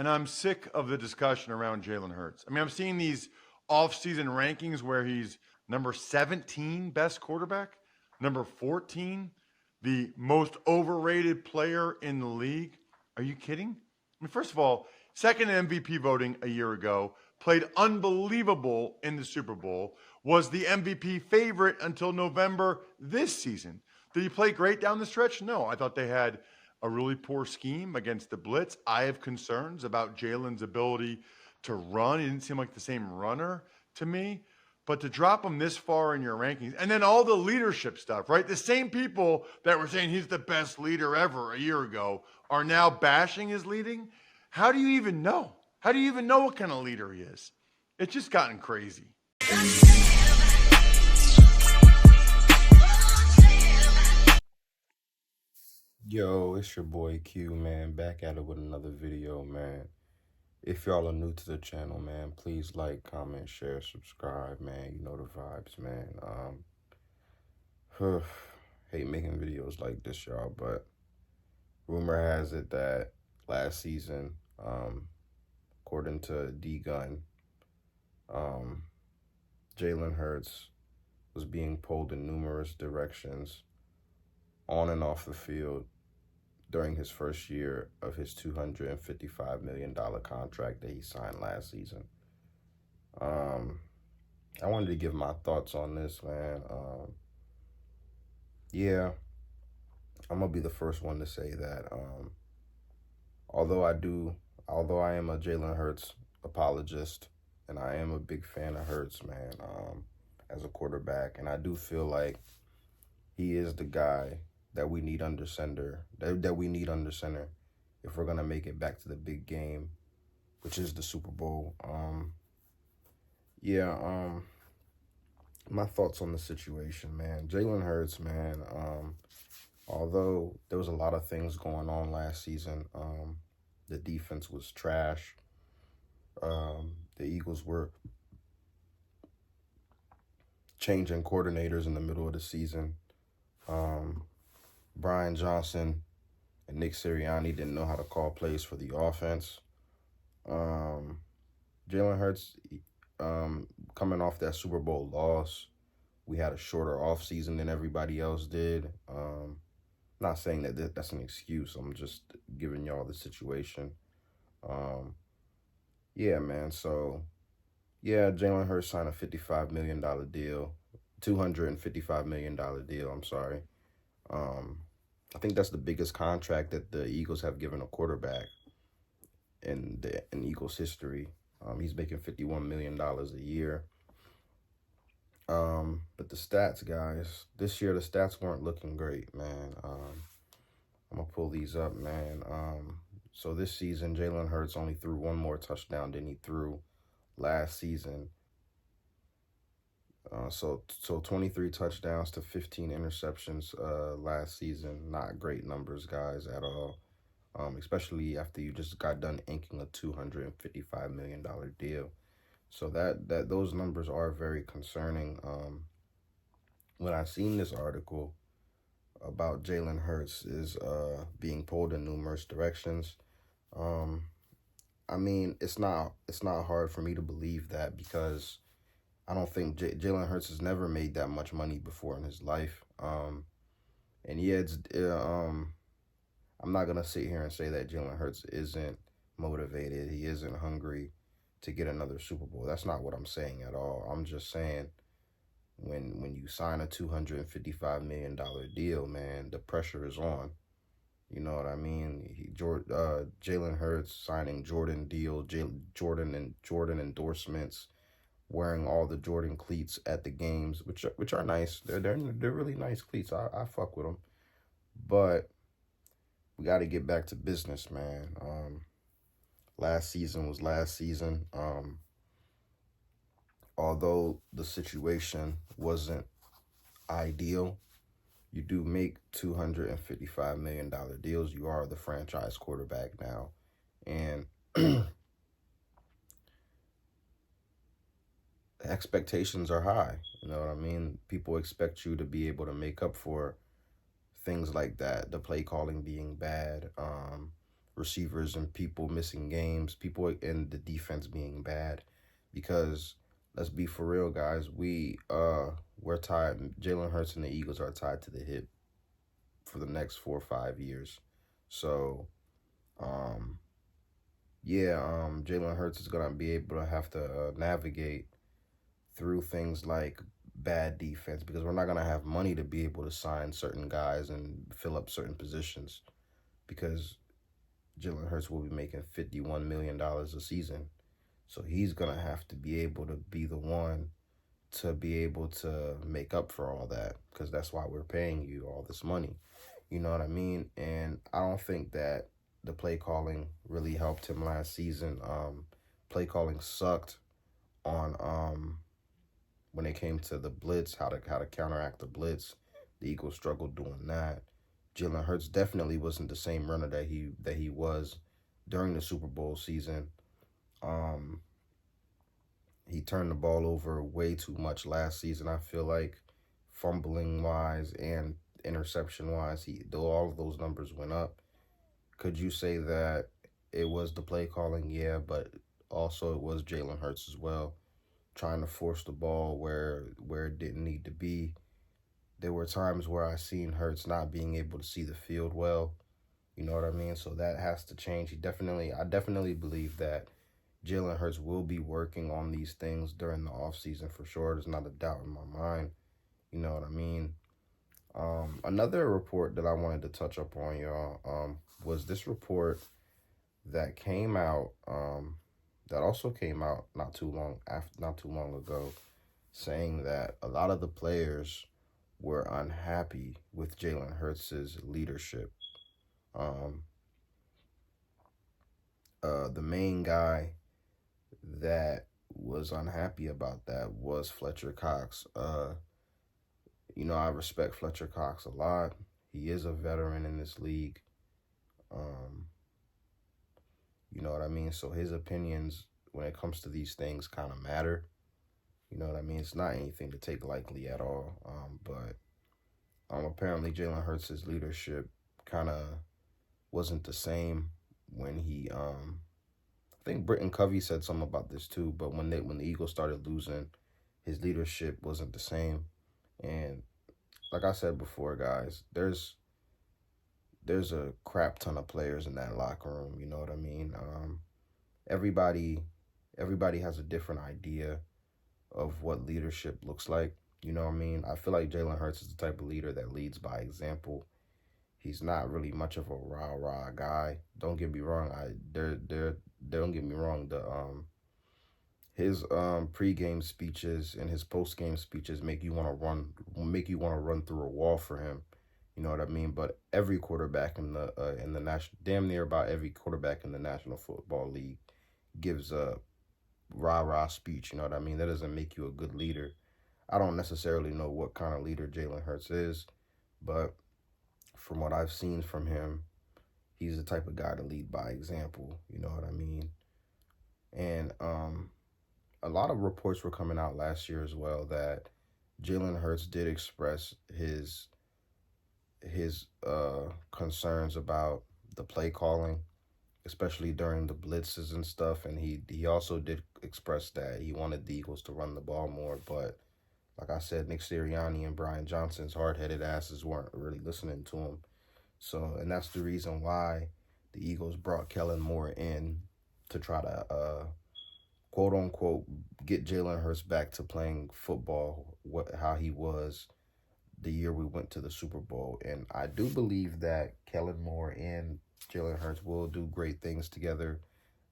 and I'm sick of the discussion around Jalen Hurts. I mean, I'm seeing these off-season rankings where he's number 17 best quarterback, number 14, the most overrated player in the league. Are you kidding? I mean, first of all, second MVP voting a year ago, played unbelievable in the Super Bowl, was the MVP favorite until November this season. Did he play great down the stretch? No. I thought they had a really poor scheme against the blitz. I have concerns about Jalen's ability to run. He didn't seem like the same runner to me. But to drop him this far in your rankings, and then all the leadership stuff, right? The same people that were saying he's the best leader ever a year ago are now bashing his leading. How do you even know? How do you even know what kind of leader he is? It's just gotten crazy. Yo, it's your boy Q, man, back at it with another video, man. If y'all are new to the channel, man, please like, comment, share, subscribe, man. You know the vibes, man. Hate making videos like this, y'all, but rumor has it that last season, according to D-Gun, Jalen Hurts was being pulled in numerous directions on and off the field during his first year of his $255 million contract that he signed last season. I wanted to give my thoughts on this, man. Yeah, I'm gonna be the first one to say that although I am a Jalen Hurts apologist, and I am a big fan of Hurts, man, as a quarterback, and I do feel like he is the guy that we need under center, that we need under center if we're gonna make it back to the big game, which is the Super Bowl. My thoughts on the situation, man. Jalen Hurts, man. Although there was a lot of things going on last season, the defense was trash. The Eagles were changing coordinators in the middle of the season. Brian Johnson and Nick Sirianni didn't know how to call plays for the offense. Jalen Hurts, coming off that Super Bowl loss, we had a shorter offseason than everybody else did. Not saying that that's an excuse. I'm just giving y'all the situation. Yeah, man. So, yeah, Jalen Hurts signed a $55 million deal, $255 million deal. I'm sorry. I think that's the biggest contract that the Eagles have given a quarterback in Eagles history. He's making $51 million a year. But the stats, guys, this year the stats weren't looking great, man. I'm gonna pull these up, man. So this season, Jalen Hurts only threw one more touchdown than he threw last season. So 23 touchdowns to 15 interceptions last season. Not great numbers, guys, at all. Especially after you just got done inking a $255 million deal. So that those numbers are very concerning. When I seen this article about Jalen Hurts is being pulled in numerous directions, I mean, it's not hard for me to believe that, because I don't think Jalen Hurts has never made that much money before in his life. And yeah, I'm not gonna sit here and say that Jalen Hurts isn't motivated. He isn't hungry to get another Super Bowl. That's not what I'm saying at all. I'm just saying when you sign a $255 million deal, man, the pressure is on. You know what I mean? Jalen Hurts signing Jordan deal, Jordan endorsements, wearing all the Jordan cleats at the games, which are nice. They're really nice cleats. I fuck with them, but we got to get back to business, man. Last season was last season. Although the situation wasn't ideal, you do make $255 million deals. You are the franchise quarterback now. And expectations are high. You know what I mean? People expect you to be able to make up for things like that. The play calling being bad, receivers and people missing games, people in the defense being bad. Because let's be for real, guys, we're tied. Jalen Hurts and the Eagles are tied to the hip for the next 4 or 5 years. So um, yeah, Jalen Hurts is gonna be able to have to navigate through things like bad defense because we're not gonna have money to be able to sign certain guys and fill up certain positions because Jalen Hurts will be making $51 million a season. So he's gonna have to be able to be the one to be able to make up for all that because that's why we're paying you all this money. You know what I mean? And I don't think that the play calling really helped him last season. Play calling sucked on when it came to the blitz, how to counteract the blitz. The Eagles struggled doing that. Jalen Hurts definitely wasn't the same runner that he was during the Super Bowl season. Um, he turned the ball over way too much last season. I feel like fumbling wise and interception wise, he though all of those numbers went up. Could you say that it was the play calling? Yeah, but also it was Jalen Hurts as well, trying to force the ball where it didn't need to be. There were times where I seen Hurts not being able to see the field well. You know what I mean? So that has to change. I definitely believe that Jalen Hurts will be working on these things during the offseason for sure. There's not a doubt in my mind. You know what I mean? Another report that I wanted to touch up on, y'all, was this report that came out, that also came out not too long ago, saying that a lot of the players were unhappy with Jalen Hurts' leadership. Um, the main guy that was unhappy about that was Fletcher Cox. I respect Fletcher Cox a lot. He is a veteran in this league. Um, you know what I mean? So his opinions when it comes to these things kind of matter. You know what I mean? It's not anything to take lightly at all. But apparently Jalen Hurts' leadership kind of wasn't the same when I think Britton Covey said something about this too, but when the Eagles started losing, his leadership wasn't the same. And like I said before, guys, there's a crap ton of players in that locker room. You know what I mean? Everybody everybody has a different idea of what leadership looks like. You know what I mean? I feel like Jalen Hurts is the type of leader that leads by example. He's not really much of a rah rah guy. Don't get me wrong. Don't get me wrong. The his pregame speeches and his postgame speeches make you want to run through a wall for him. You know what I mean? But every quarterback in the national, damn near about every quarterback in the National Football League gives a rah rah speech. You know what I mean? That doesn't make you a good leader. I don't necessarily know what kind of leader Jalen Hurts is, but from what I've seen from him, he's the type of guy to lead by example. You know what I mean? And a lot of reports were coming out last year as well that Jalen Hurts did express his concerns about the play calling, especially during the blitzes and stuff. And he also did express that he wanted the Eagles to run the ball more. But like I said, Nick Sirianni and Brian Johnson's hard-headed asses weren't really listening to him. So, and that's the reason why the Eagles brought Kellen Moore in to try to quote unquote get Jalen Hurts back to playing football how he was the year we went to the Super Bowl. And I do believe that Kellen Moore and Jalen Hurts will do great things together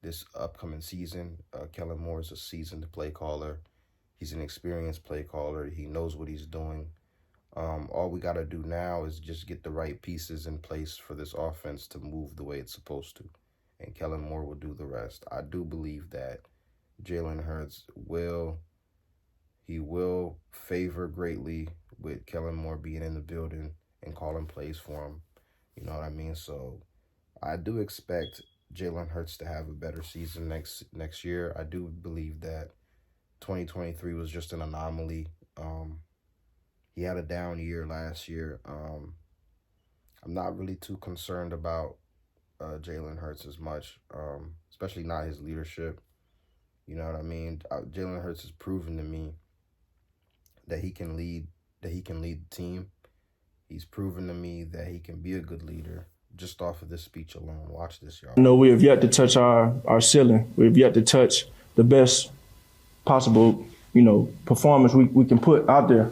this upcoming season. Kellen Moore is a seasoned play caller. He's an experienced play caller. He knows what he's doing. All we got to do now is just get the right pieces in place for this offense to move the way it's supposed to. And Kellen Moore will do the rest. I do believe that Jalen Hurts will favor greatly with Kellen Moore being in the building and calling plays for him. You know what I mean? So I do expect Jalen Hurts to have a better season next year. I do believe that 2023 was just an anomaly. He had a down year last year. I'm not really too concerned about Jalen Hurts as much, especially not his leadership. You know what I mean? Jalen Hurts has proven to me that he can lead the team. He's proven to me that he can be a good leader just off of this speech alone. Watch this, y'all. No, we have yet to touch our ceiling. We have yet to touch the best possible, performance we can put out there.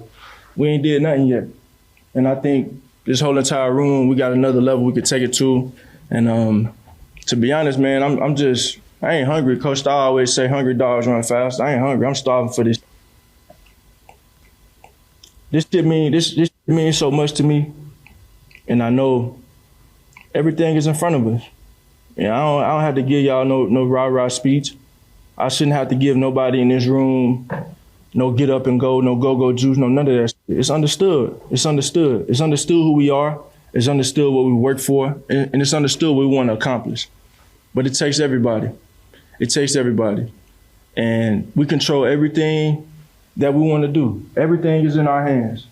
We ain't did nothing yet. And I think this whole entire room, we got another level we could take it to. And to be honest, man, I ain't hungry. Coach Stahl always say hungry dogs run fast. I ain't hungry. I'm starving for this. This means so much to me. And I know everything is in front of us. And I don't have to give y'all no rah-rah speech. I shouldn't have to give nobody in this room no get up and go, no go-go juice, no none of that. It's understood. It's understood. It's understood who we are. It's understood what we work for. And it's understood what we want to accomplish. But it takes everybody. It takes everybody. And we control everything that we want to do. Everything is in our hands.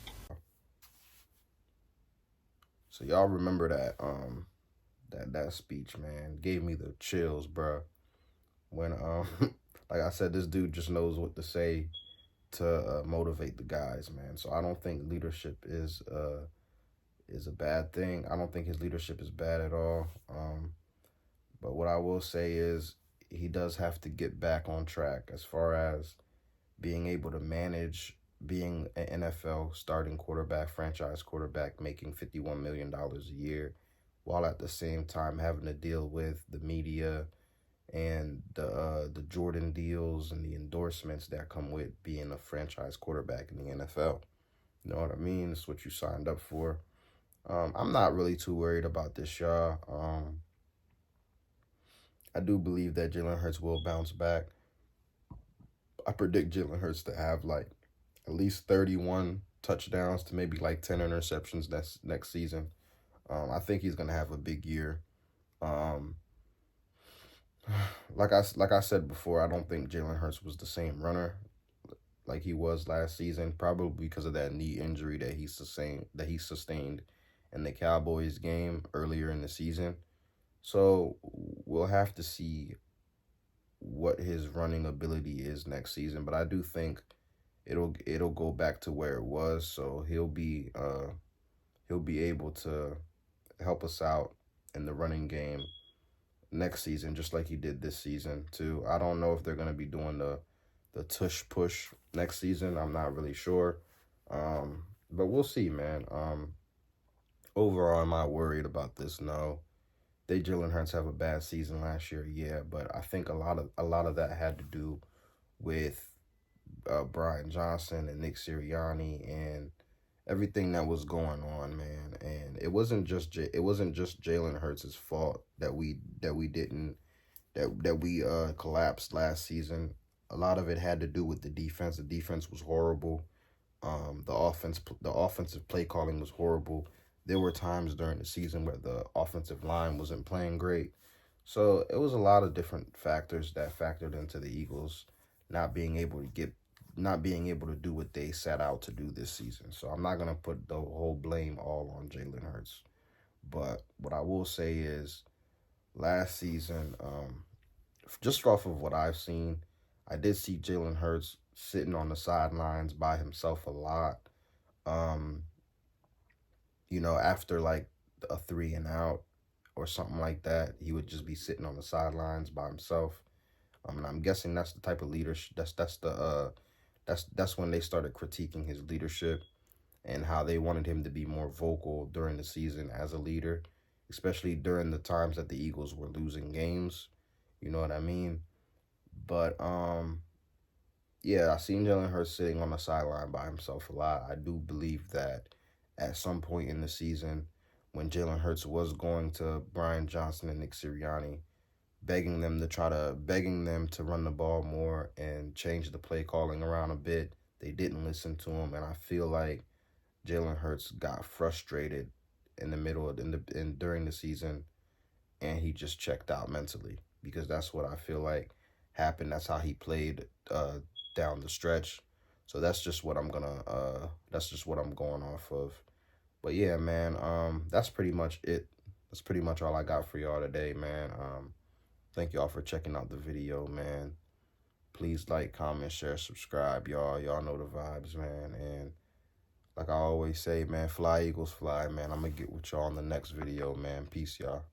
So y'all remember that speech, man, gave me the chills, bro. When like I said, this dude just knows what to say to motivate the guys, man. So I don't think leadership is a bad thing. I don't think his leadership is bad at all. But what I will say is he does have to get back on track as far as being able to manage being an NFL starting quarterback, franchise quarterback, making $51 million a year, while at the same time having to deal with the media and the Jordan deals and the endorsements that come with being a franchise quarterback in the NFL. You know what I mean? It's what you signed up for. I'm not really too worried about this, y'all. I do believe that Jalen Hurts will bounce back. I predict Jalen Hurts to have like at least 31 touchdowns to maybe like 10 interceptions next season. I think he's gonna have a big year. Like I said before, I don't think Jalen Hurts was the same runner like he was last season, probably because of that knee injury that he sustained in the Cowboys game earlier in the season. So we'll have to see what his running ability is next season, but I do think it'll go back to where it was. So he'll be able to help us out in the running game next season, just like he did this season too. I don't know if they're gonna be doing the tush push next season. I'm not really sure, but we'll see, man. Overall, am I worried about this? No. Did Jalen Hurts have a bad season last year? Yeah, but I think a lot of that had to do with Brian Johnson and Nick Sirianni and everything that was going on, man. And it wasn't just Jalen Hurts' fault that we collapsed last season. A lot of it had to do with the defense. The defense was horrible. The offensive play calling was horrible. There were times during the season where the offensive line wasn't playing great. So it was a lot of different factors that factored into the Eagles not being able to do what they set out to do this season. So I'm not gonna put the whole blame all on Jalen Hurts. But what I will say is last season, just off of what I've seen, I did see Jalen Hurts sitting on the sidelines by himself a lot. After like a 3-and-out or something like that, he would just be sitting on the sidelines by himself. And I'm guessing that's the type of leadership. That's when they started critiquing his leadership and how they wanted him to be more vocal during the season as a leader, especially during the times that the Eagles were losing games. You know what I mean? But yeah, I seen Jalen Hurts sitting on the sideline by himself a lot. I do believe that at some point in the season, when Jalen Hurts was going to Brian Johnson and Nick Sirianni, begging them to run the ball more and change the play calling around a bit, they didn't listen to him, and I feel like Jalen Hurts got frustrated in the middle of during the season, and he just checked out mentally, because that's what I feel like happened. That's how he played down the stretch. So that's just what I'm going off of. But yeah, man, that's pretty much it. that's pretty much all I got for y'all today, man. Thank y'all for checking out the video, man. Please like, comment, share, subscribe, y'all. Y'all know the vibes, man. And like I always say, man, fly Eagles fly, man. I'm going to get with y'all in the next video, man. Peace, y'all.